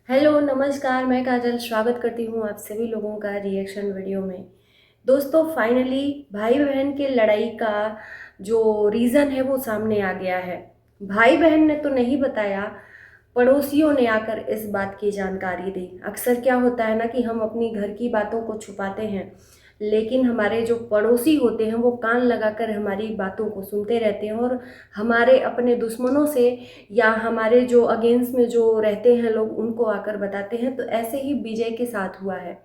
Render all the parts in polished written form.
Hello नमस्कार, मैं काजल स्वागत करती हूँ आप सभी लोगों का रिएक्शन वीडियो में। दोस्तों फाइनली भाई बहन के लड़ाई का जो रीज़न है वो सामने आ गया है। भाई बहन ने तो नहीं बताया, पड़ोसियों ने आकर इस बात की जानकारी दी। अक्सर क्या होता है ना कि हम अपनी घर की बातों को छुपाते हैं, लेकिन हमारे जो पड़ोसी होते हैं वो कान लगाकर हमारी बातों को सुनते रहते हैं और हमारे अपने दुश्मनों से या हमारे जो अगेंस्ट में जो रहते हैं लोग उनको आकर बताते हैं। तो ऐसे ही विजय के साथ हुआ है।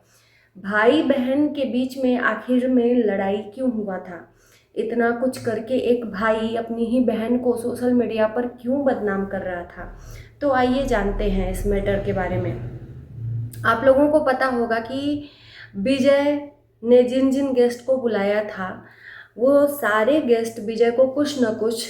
भाई बहन के बीच में आखिर में लड़ाई क्यों हुआ था? इतना कुछ करके एक भाई अपनी ही बहन को सोशल मीडिया पर क्यों बदनाम कर रहा था? तो आइए जानते हैं इस मैटर के बारे में। आप लोगों को पता होगा कि विजय ने जिन जिन गेस्ट को बुलाया था वो सारे गेस्ट विजय को कुछ न कुछ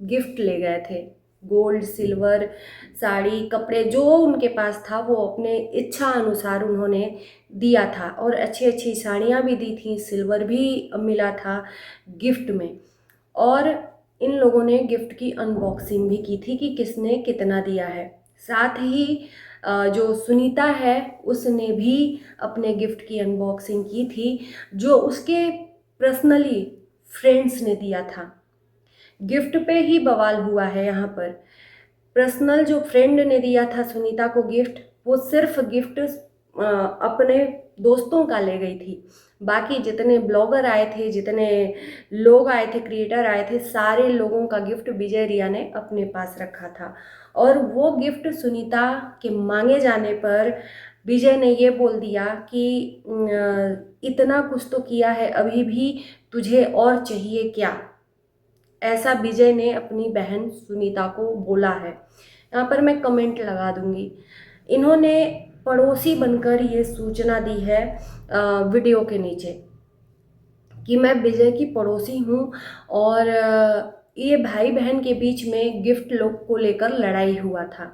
गिफ्ट ले गए थे। गोल्ड, सिल्वर, साड़ी, कपड़े जो उनके पास था वो अपने इच्छा अनुसार उन्होंने दिया था और अच्छी अच्छी साड़ियाँ भी दी थी, सिल्वर भी मिला था गिफ्ट में। और इन लोगों ने गिफ्ट की अनबॉक्सिंग भी की थी कि किसने कितना दिया है। साथ ही जो सुनीता है उसने भी अपने गिफ्ट की अनबॉक्सिंग की थी जो उसके पर्सनली फ्रेंड्स ने दिया था। गिफ्ट पे ही बवाल हुआ है यहाँ पर। पर्सनल जो फ्रेंड ने दिया था सुनीता को गिफ्ट, वो सिर्फ गिफ्ट अपने दोस्तों का ले गई थी। बाकी जितने ब्लॉगर आए थे, जितने लोग आए थे, क्रिएटर आए थे, सारे लोगों का गिफ्ट विजय रिया ने अपने पास रखा था। और वो गिफ्ट सुनीता के मांगे जाने पर विजय ने ये बोल दिया कि इतना कुछ तो किया है, अभी भी तुझे और चाहिए क्या? ऐसा विजय ने अपनी बहन सुनीता को बोला है। यहाँ पर मैं कमेंट लगा दूंगी। इन्होंने पड़ोसी बनकर ये सूचना दी है वीडियो के नीचे कि मैं विजय की पड़ोसी हूँ और ये भाई बहन के बीच में गिफ्ट लोग को लेकर लड़ाई हुआ था।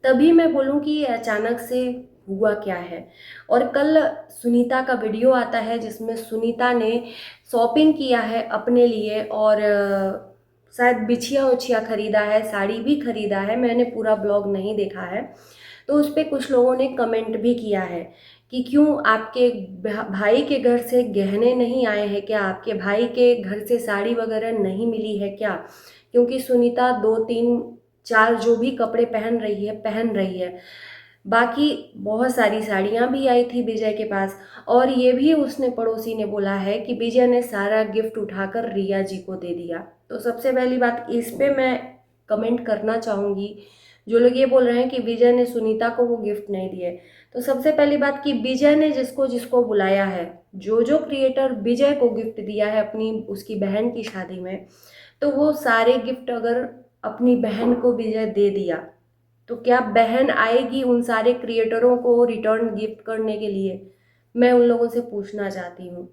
तभी मैं बोलूँ कि ये अचानक से हुआ क्या है। और कल सुनीता का वीडियो आता है जिसमें सुनीता ने शॉपिंग किया है अपने लिए और शायद बिछिया उछिया खरीदा है, साड़ी भी खरीदा है। मैंने पूरा ब्लॉग नहीं देखा है। तो उस पर कुछ लोगों ने कमेंट भी किया है कि क्यों आपके भाई के घर से गहने नहीं आए हैं क्या? आपके भाई के घर से साड़ी वगैरह नहीं मिली है क्या? क्योंकि सुनीता 2 3 4 जो भी कपड़े पहन रही है। बाकी बहुत सारी साड़ियाँ भी आई थी विजय के पास। और ये भी उसने पड़ोसी ने बोला है कि विजय ने सारा गिफ्ट उठाकर रिया जी को दे दिया। तो सबसे पहली बात इस पे मैं कमेंट करना चाहूँगी। जो लोग ये बोल रहे हैं कि विजय ने सुनीता को वो गिफ्ट नहीं दिए, तो सबसे पहली बात कि विजय ने जिसको जिसको बुलाया है, जो जो क्रिएटर विजय को गिफ्ट दिया है अपनी उसकी बहन की शादी में, तो वो सारे गिफ्ट अगर अपनी बहन को विजय दे दिया तो क्या बहन आएगी उन सारे क्रिएटरों को रिटर्न गिफ्ट करने के लिए? मैं उन लोगों से पूछना चाहती हूँ।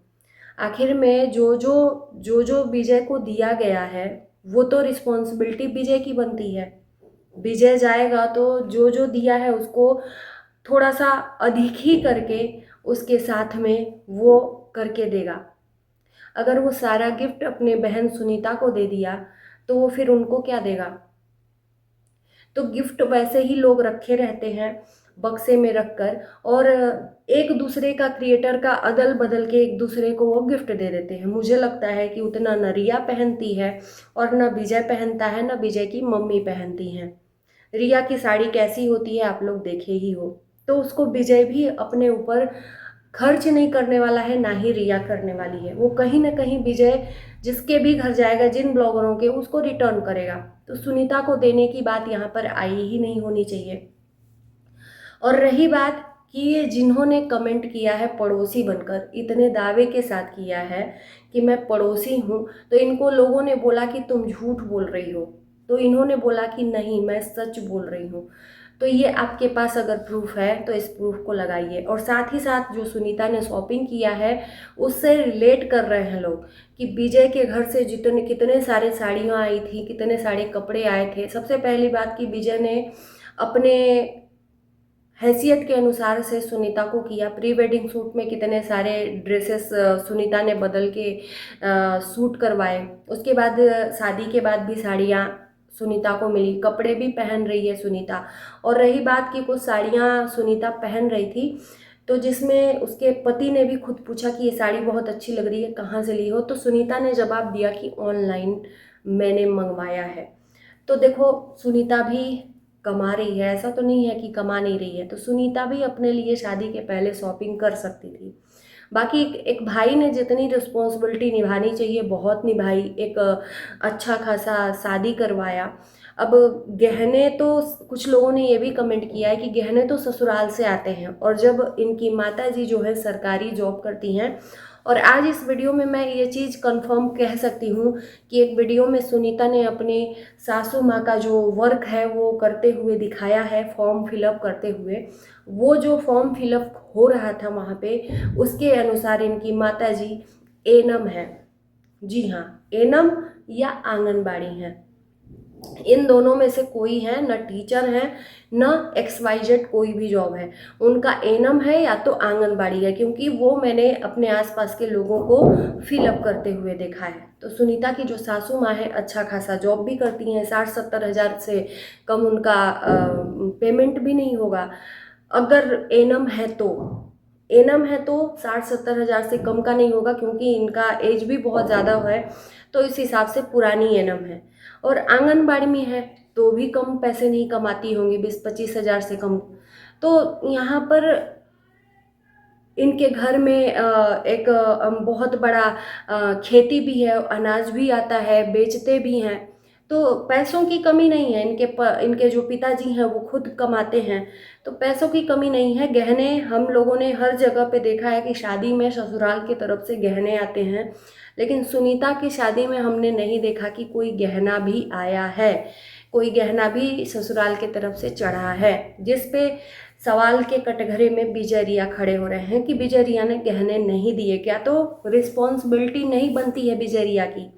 आखिर में जो विजय को दिया गया है वो तो रिस्पॉन्सिबिलिटी विजय की बनती है। विजय जाएगा तो जो जो दिया है उसको थोड़ा सा अधिक ही करके उसके साथ में वो करके देगा। अगर वो सारा गिफ्ट अपने बहन सुनीता को दे दिया तो वो फिर उनको क्या देगा? तो गिफ्ट वैसे ही लोग रखे रहते हैं बक्से में रखकर और एक दूसरे का क्रिएटर का अदल बदल के एक दूसरे को वो गिफ्ट दे देते हैं। मुझे लगता है कि उतना न रिया पहनती है और न विजय पहनता है, न विजय की मम्मी पहनती हैं। रिया की साड़ी कैसी होती है आप लोग देखे ही हो। तो उसको विजय भी अपने ऊपर खर्च नहीं करने वाला है, ना ही रिया करने वाली है। वो कहीं ना कहीं विजय जिसके भी घर जाएगा, जिन ब्लॉगरों के, उसको रिटर्न करेगा। तो सुनीता को देने की बात यहाँ पर आई ही नहीं होनी चाहिए। और रही बात कि ये जिन्होंने कमेंट किया है पड़ोसी बनकर, इतने दावे के साथ किया है कि मैं पड़ोसी हूँ, तो इनको लोगों ने बोला कि तुम झूठ बोल रही हो, तो इन्होंने बोला कि नहीं मैं सच बोल रही हूँ। तो ये आपके पास अगर प्रूफ है तो इस प्रूफ को लगाइए। और साथ ही साथ जो सुनीता ने शॉपिंग किया है उससे रिलेट कर रहे हैं लोग कि विजय के घर से जितने कितने सारे साड़ियाँ आई थी, कितने सारे कपड़े आए थे। सबसे पहली बात कि विजय ने अपने हैसियत के अनुसार से सुनीता को किया। प्री वेडिंग शूट में कितने सारे ड्रेसेस सुनीता ने बदल के शूट करवाए। उसके बाद शादी के बाद भी साड़ियाँ सुनीता को मिली, कपड़े भी पहन रही है सुनीता। और रही बात कि कुछ साड़ियाँ सुनीता पहन रही थी, तो जिसमें उसके पति ने भी खुद पूछा कि ये साड़ी बहुत अच्छी लग रही है, कहाँ से ली हो, तो सुनीता ने जवाब दिया कि ऑनलाइन मैंने मंगवाया है। तो देखो सुनीता भी कमा रही है, ऐसा तो नहीं है कि कमा नहीं रही है, तो सुनीता भी अपने लिए शादी के पहले शॉपिंग कर सकती थी। बाकी एक भाई ने जितनी रिस्पॉन्सिबिलिटी निभानी चाहिए बहुत निभाई, एक अच्छा खासा शादी करवाया। अब गहने तो कुछ लोगों ने ये भी कमेंट किया है कि गहने तो ससुराल से आते हैं, और जब इनकी माता जी जो है सरकारी जॉब करती हैं, और आज इस वीडियो में मैं ये चीज़ कंफर्म कह सकती हूँ कि एक वीडियो में सुनीता ने अपने सासू माँ का जो वर्क है वो करते हुए दिखाया है, फॉर्म फिलअप करते हुए। वो जो फॉर्म फिलअप हो रहा था वहाँ पे, उसके अनुसार इनकी माता जी एनम है। जी हाँ, एनम या आंगनबाड़ी हैं। इन दोनों में से कोई है, न टीचर है न XYZ कोई भी जॉब है। उनका एनम है या तो आंगनबाड़ी है, क्योंकि वो मैंने अपने आसपास के लोगों को फिलअप करते हुए देखा है। तो सुनीता की जो सासू माँ है अच्छा खासा जॉब भी करती हैं, 60-70 हज़ार से कम उनका पेमेंट भी नहीं होगा। अगर एनम है तो 60-70 हज़ार से कम का नहीं होगा, क्योंकि इनका एज भी बहुत ज़्यादा है, तो इस हिसाब से पुरानी एनम है। और आंगनबाड़ी में है तो भी कम पैसे नहीं कमाती होंगी, 20-25 हज़ार से कम। तो यहाँ पर इनके घर में एक बहुत बड़ा खेती भी है, अनाज भी आता है, बेचते भी हैं, तो पैसों की कमी नहीं है। इनके जो पिताजी हैं वो खुद कमाते हैं, तो पैसों की कमी नहीं है। गहने हम लोगों ने हर जगह पे देखा है कि शादी में ससुराल की तरफ से गहने आते हैं, लेकिन सुनीता की शादी में हमने नहीं देखा कि कोई गहना भी आया है, कोई गहना भी ससुराल की तरफ से चढ़ा है। जिस पे सवाल के कटघरे में विजय रिया खड़े हो रहे हैं कि विजय रिया ने गहने नहीं दिए क्या, तो रिस्पॉन्सिबिलिटी नहीं बनती है विजय रिया की।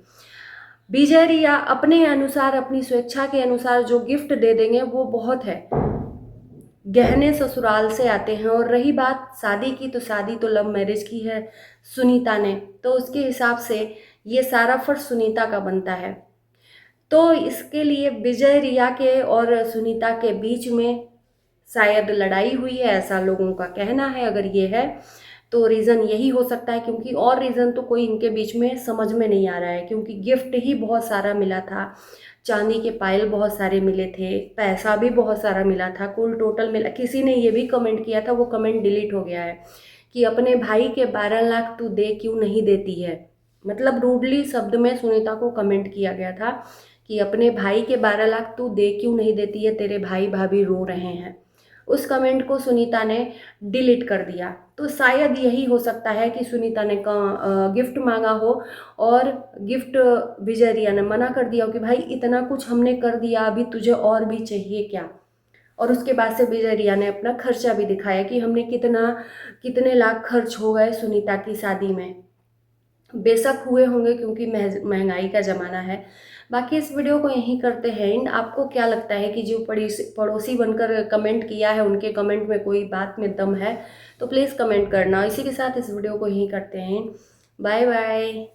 विजय रिया अपने अनुसार, अपनी स्वेच्छा के अनुसार जो गिफ्ट दे देंगे वो बहुत है। गहने ससुराल से आते हैं। और रही बात शादी की, तो शादी तो लव मैरिज की है सुनीता ने, तो उसके हिसाब से ये सारा फर्ज सुनीता का बनता है। तो इसके लिए विजय रिया के और सुनीता के बीच में शायद लड़ाई हुई है, ऐसा लोगों का कहना है। अगर ये है तो रीज़न यही हो सकता है, क्योंकि और रीज़न तो कोई इनके बीच में समझ में नहीं आ रहा है, क्योंकि गिफ्ट ही बहुत सारा मिला था, चांदी के पायल बहुत सारे मिले थे, पैसा भी बहुत सारा मिला था, कुल टोटल मिला। किसी ने ये भी कमेंट किया था, वो कमेंट डिलीट हो गया है, कि अपने भाई के 12 लाख तू दे क्यों नहीं देती है। मतलब रूडली शब्द में सुनीता को कमेंट किया गया था कि अपने भाई के 12 लाख तू दे क्यों नहीं देती है, तेरे भाई भाभी रो रहे हैं। उस कमेंट को सुनीता ने डिलीट कर दिया। तो शायद यही हो सकता है कि सुनीता ने गिफ्ट मांगा हो, और गिफ्ट विजय रिया ने मना कर दिया हो कि भाई इतना कुछ हमने कर दिया, अभी तुझे और भी चाहिए क्या। और उसके बाद से विजय रिया ने अपना खर्चा भी दिखाया कि हमने कितने लाख खर्च हो गए सुनीता की शादी में। बेशक हुए होंगे, क्योंकि महंगाई का ज़माना है। बाकी इस वीडियो को यहीं करते हैं एंड। आपको क्या लगता है कि जो पड़ोसी बनकर कमेंट किया है, उनके कमेंट में कोई बात में दम है, तो प्लीज़ कमेंट करना। इसी के साथ इस वीडियो को यहीं करते हैं। Bye bye.